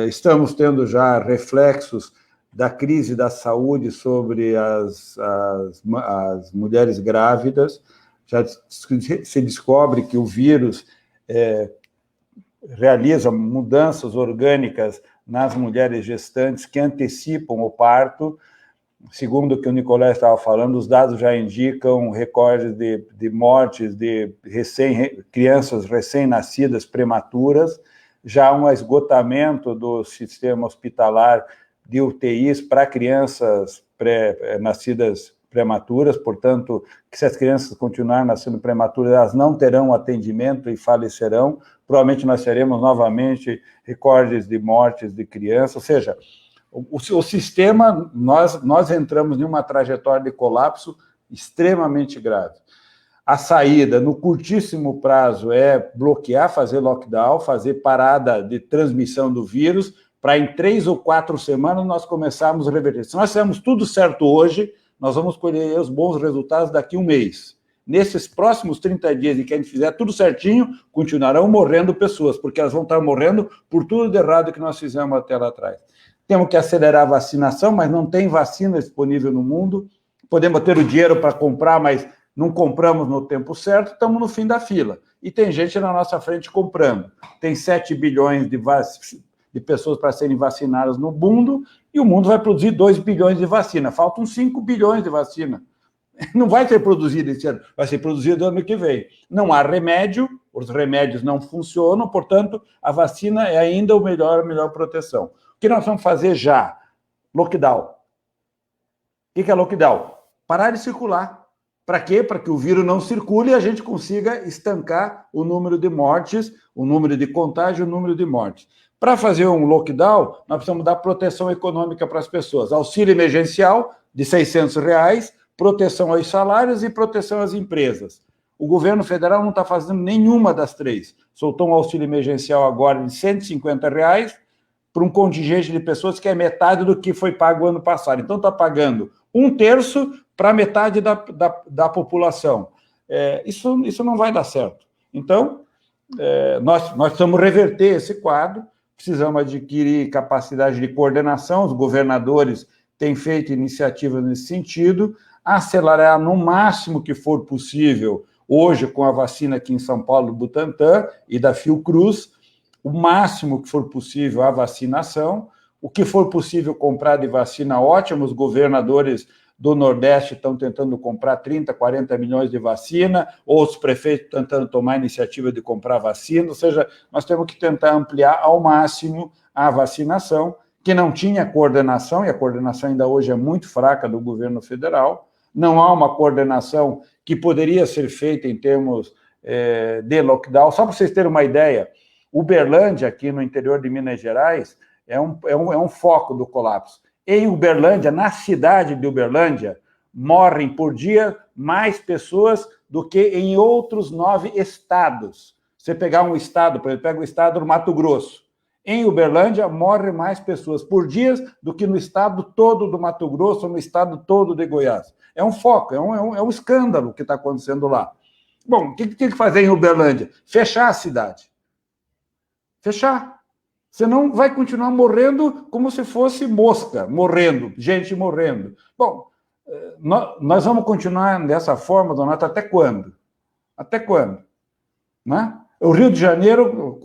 estamos tendo já reflexos da crise da saúde sobre as mulheres grávidas, já se descobre que o vírus realiza mudanças orgânicas nas mulheres gestantes que antecipam o parto. Segundo o que o Nicolás estava falando, os dados já indicam recordes de mortes de crianças recém-nascidas prematuras, já um esgotamento do sistema hospitalar de UTIs para crianças nascidas prematuras, portanto, que se as crianças continuarem nascendo prematuras, elas não terão atendimento e falecerão. Provavelmente nós teremos novamente recordes de mortes de crianças, ou seja, o sistema, nós entramos em uma trajetória de colapso extremamente grave. A saída, no curtíssimo prazo, é bloquear, fazer lockdown, fazer parada de transmissão do vírus, para em 3 ou 4 semanas nós começarmos a reverter. Se nós fizermos tudo certo hoje, nós vamos colher os bons resultados daqui a um mês. Nesses próximos 30 dias em que a gente fizer tudo certinho, continuarão morrendo pessoas, porque elas vão estar morrendo por tudo de errado que nós fizemos até lá atrás. Temos que acelerar a vacinação, mas não tem vacina disponível no mundo. Podemos ter o dinheiro para comprar, mas não compramos no tempo certo, estamos no fim da fila. E tem gente na nossa frente comprando. Tem 7 bilhões de pessoas para serem vacinadas no mundo, e o mundo vai produzir 2 bilhões de vacina. Faltam 5 bilhões de vacina. Não vai ser produzido esse ano, vai ser produzido ano que vem. Não há remédio, os remédios não funcionam, portanto, a vacina é ainda a melhor proteção. O que nós vamos fazer já? Lockdown. O que é lockdown? Parar de circular. Para quê? Para que o vírus não circule e a gente consiga estancar o número de mortes, o número de contágio, o número de mortes. Para fazer um lockdown, nós precisamos dar proteção econômica para as pessoas. Auxílio emergencial de R$ 600, proteção aos salários e proteção às empresas. O governo federal não está fazendo nenhuma das três. Soltou um auxílio emergencial agora de R$ 150 para um contingente de pessoas que é metade do que foi pago ano passado. Então, está pagando 1/3 para metade da população. Isso não vai dar certo. Então, nós precisamos reverter esse quadro, precisamos adquirir capacidade de coordenação, os governadores têm feito iniciativas nesse sentido, acelerar no máximo que for possível, hoje com a vacina aqui em São Paulo, do Butantan e da Fiocruz, o máximo que for possível a vacinação, o que for possível comprar de vacina, ótimo, os governadores do Nordeste estão tentando comprar 30, 40 milhões de vacina, outros prefeitos tentando tomar a iniciativa de comprar vacina, ou seja, nós temos que tentar ampliar ao máximo a vacinação, que não tinha coordenação, e a coordenação ainda hoje é muito fraca do governo federal, não há uma coordenação que poderia ser feita em termos de lockdown. Só para vocês terem uma ideia, Uberlândia, aqui no interior de Minas Gerais, é um foco do colapso. Em Uberlândia, na cidade de Uberlândia, morrem por dia mais pessoas do que em outros 9 estados. Você pegar um estado, por exemplo, pega o estado do Mato Grosso. Em Uberlândia, morrem mais pessoas por dia do que no estado todo do Mato Grosso ou no estado todo de Goiás. É um foco, é um escândalo que está acontecendo lá. Bom, o que tem que fazer em Uberlândia? Fechar a cidade. Fechar. Senão vai continuar morrendo como se fosse mosca, morrendo, gente morrendo. Bom, nós vamos continuar dessa forma, Donato, até quando? Até quando? Né? O Rio de Janeiro,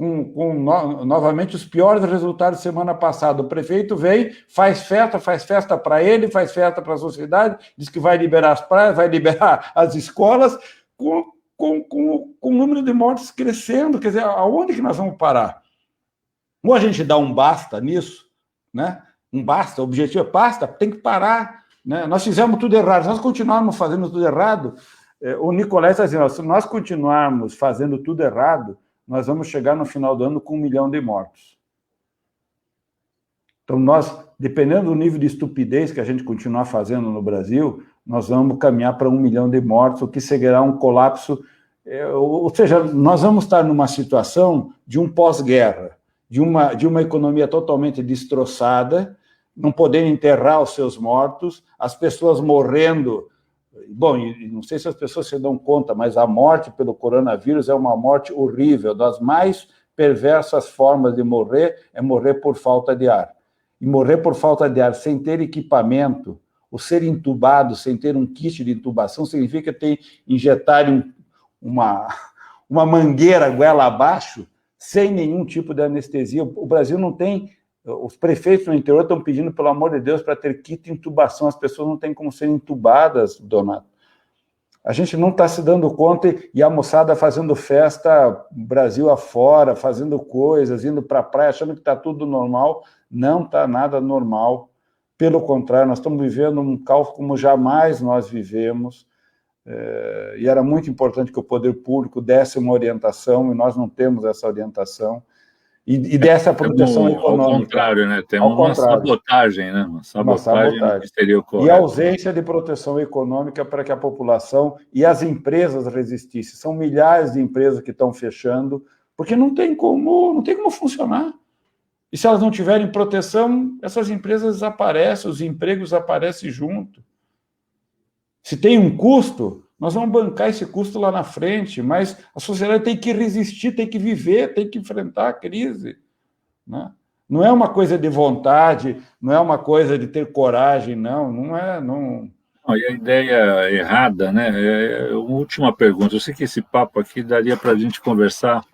novamente os piores resultados semana passada. O prefeito vem, faz festa para ele, faz festa para a sociedade, diz que vai liberar as praias, vai liberar as escolas, com o número de mortes crescendo. Quer dizer, aonde que nós vamos parar? Ou a gente dá um basta nisso, né? Um basta, o objetivo é basta, tem que parar. Né? Nós fizemos tudo errado, se nós continuarmos fazendo tudo errado, o Nicolás está dizendo, se nós continuarmos fazendo tudo errado, nós vamos chegar no final do ano com 1 milhão de mortos. Então, nós, dependendo do nível de estupidez que a gente continuar fazendo no Brasil, nós vamos caminhar para 1 milhão de mortos, o que seguirá um colapso. Ou seja, nós vamos estar numa situação de um pós-guerra, de uma economia totalmente destroçada, não podendo enterrar os seus mortos, as pessoas morrendo. Bom, e não sei se as pessoas se dão conta, mas a morte pelo coronavírus é uma morte horrível. Das mais perversas formas de morrer é morrer por falta de ar. E morrer por falta de ar sem ter equipamento, ou ser entubado sem ter um kit de intubação, significa injetar uma mangueira goela abaixo, sem nenhum tipo de anestesia. O Brasil não tem... Os prefeitos no interior estão pedindo, pelo amor de Deus, para ter kit de intubação. As pessoas não têm como ser intubadas, Donato. A gente não está se dando conta e a moçada fazendo festa Brasil afora, fazendo coisas, indo para a praia, achando que está tudo normal. Não está nada normal. Pelo contrário, nós estamos vivendo um caos como jamais nós vivemos. E era muito importante que o poder público desse uma orientação, e nós não temos essa orientação, e dessa proteção econômica. Ao contrário, né? Tem uma sabotagem, né? Uma sabotagem que seria o correto. E a ausência de proteção econômica para que a população e as empresas resistissem. São milhares de empresas que estão fechando, porque não tem como funcionar. E se elas não tiverem proteção, essas empresas desaparecem, os empregos aparecem junto. Se tem um custo, nós vamos bancar esse custo lá na frente, mas a sociedade tem que resistir, tem que viver, tem que enfrentar a crise. Né? Não é uma coisa de vontade, não é uma coisa de ter coragem, não é. Não... E a ideia errada, né? Uma última pergunta. Eu sei que esse papo aqui daria para a gente conversar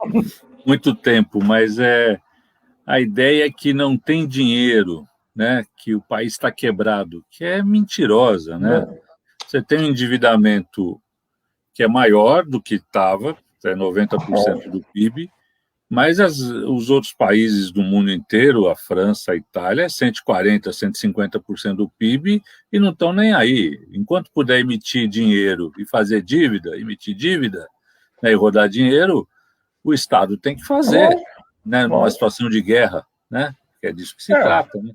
muito tempo, mas a ideia é que não tem dinheiro, né? Que o país está quebrado, que é mentirosa, né? Você tem um endividamento que é maior do que estava, é 90% do PIB, mas os outros países do mundo inteiro, a França, a Itália, é 140%, 150% do PIB e não estão nem aí. Enquanto puder emitir dinheiro e fazer dívida, né, e rodar dinheiro, o Estado tem que fazer, né, numa situação de guerra. né? Que é disso que se trata, né?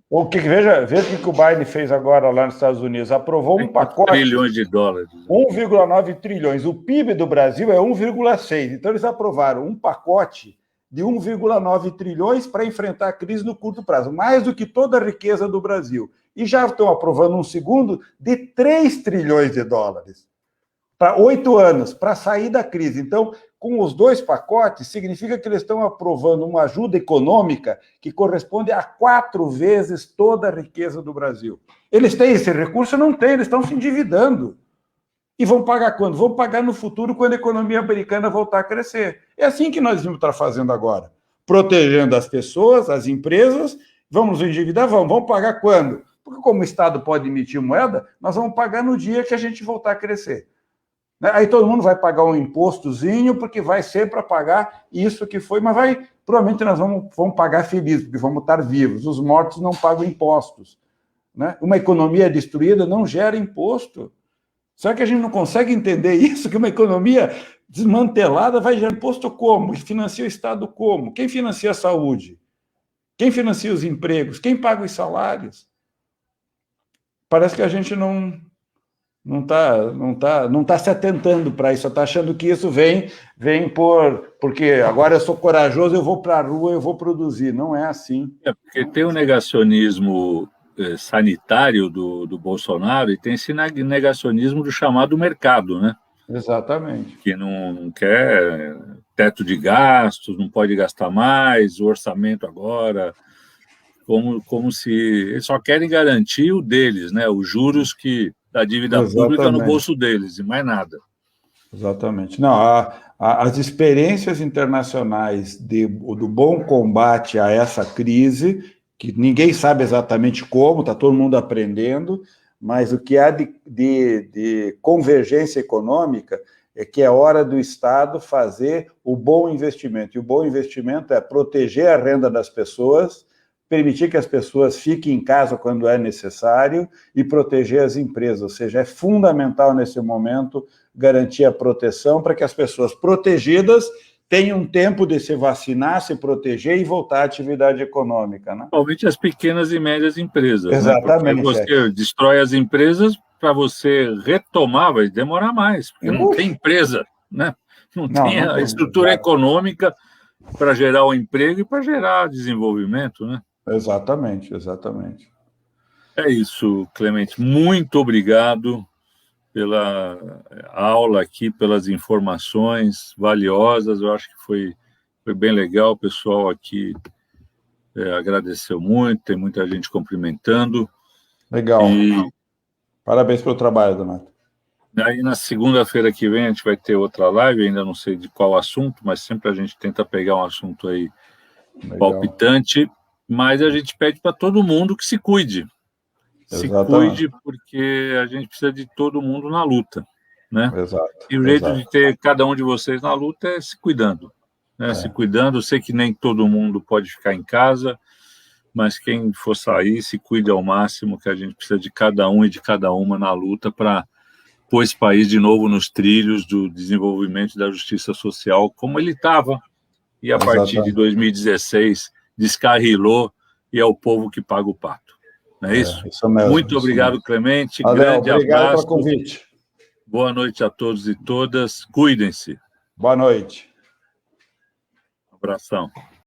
Veja o que o Biden fez agora lá nos Estados Unidos. Aprovou um pacote... trilhões de dólares. 1,9 trilhões. O PIB do Brasil é 1,6. Então, eles aprovaram um pacote de 1,9 trilhões para enfrentar a crise no curto prazo, mais do que toda a riqueza do Brasil. E já estão aprovando um segundo de 3 trilhões de dólares para 8 anos, para sair da crise. Então, com os 2 pacotes, significa que eles estão aprovando uma ajuda econômica que corresponde a 4 vezes toda a riqueza do Brasil. Eles têm esse recurso? Não têm, eles estão se endividando. E vão pagar quando? Vão pagar no futuro, quando a economia americana voltar a crescer. É assim que nós vamos estar fazendo agora. Protegendo as pessoas, as empresas. Vamos nos endividar? Vamos pagar quando? Porque como o Estado pode emitir moeda, nós vamos pagar no dia que a gente voltar a crescer. Aí todo mundo vai pagar um impostozinho, porque vai ser para pagar isso que foi, mas provavelmente nós vamos pagar felizes, porque vamos estar vivos. Os mortos não pagam impostos. Né? Uma economia destruída não gera imposto. Só que a gente não consegue entender isso, que uma economia desmantelada vai gerar imposto como? Financia o Estado como? Quem financia a saúde? Quem financia os empregos? Quem paga os salários? Parece que a gente não tá se atentando para isso, está achando que isso vem porque agora eu sou corajoso, eu vou para a rua, eu vou produzir. Não é assim. É porque tem o negacionismo sanitário do Bolsonaro e tem esse negacionismo do chamado mercado, né? Exatamente. Que não quer teto de gastos, não pode gastar mais, o orçamento agora, como se eles só querem garantir o deles, né? Os juros da dívida pública no bolso deles e mais nada. Exatamente. Não, as experiências internacionais do bom combate a essa crise, que ninguém sabe exatamente como, está todo mundo aprendendo, mas o que há de convergência econômica é que é hora do Estado fazer o bom investimento. E o bom investimento é proteger a renda das pessoas, permitir que as pessoas fiquem em casa quando é necessário e proteger as empresas. Ou seja, é fundamental nesse momento garantir a proteção para que as pessoas protegidas tenham tempo de se vacinar, se proteger e voltar à atividade econômica. Né? Principalmente as pequenas e médias empresas. Exatamente. Né? Porque você destrói as empresas, para você retomar vai demorar mais, porque não tem empresa, né? Não tem a estrutura econômica para gerar o emprego e para gerar desenvolvimento, né? Exatamente. É isso, Clemente. Muito obrigado pela aula aqui, pelas informações valiosas. Eu acho que foi bem legal. O pessoal aqui agradeceu muito, tem muita gente cumprimentando. Legal. Parabéns pelo trabalho, Donato. Aí na segunda-feira que vem a gente vai ter outra live, ainda não sei de qual assunto, mas sempre a gente tenta pegar um assunto aí palpitante, mas a gente pede para todo mundo que se cuide. Se cuide, porque a gente precisa de todo mundo na luta, né? Exato. E o jeito de ter cada um de vocês na luta é se cuidando, né? Se cuidando. Eu sei que nem todo mundo pode ficar em casa, mas quem for sair, se cuide ao máximo, que a gente precisa de cada um e de cada uma na luta para pôr esse país de novo nos trilhos do desenvolvimento da justiça social, como ele estava, e a partir de 2016 descarrilou e é o povo que paga o pato. Não é isso? Isso mesmo. Muito obrigado, mesmo. Clemente. Grande obrigado abraço. Pelo convite. Boa noite a todos e todas. Cuidem-se. Boa noite. Um abração.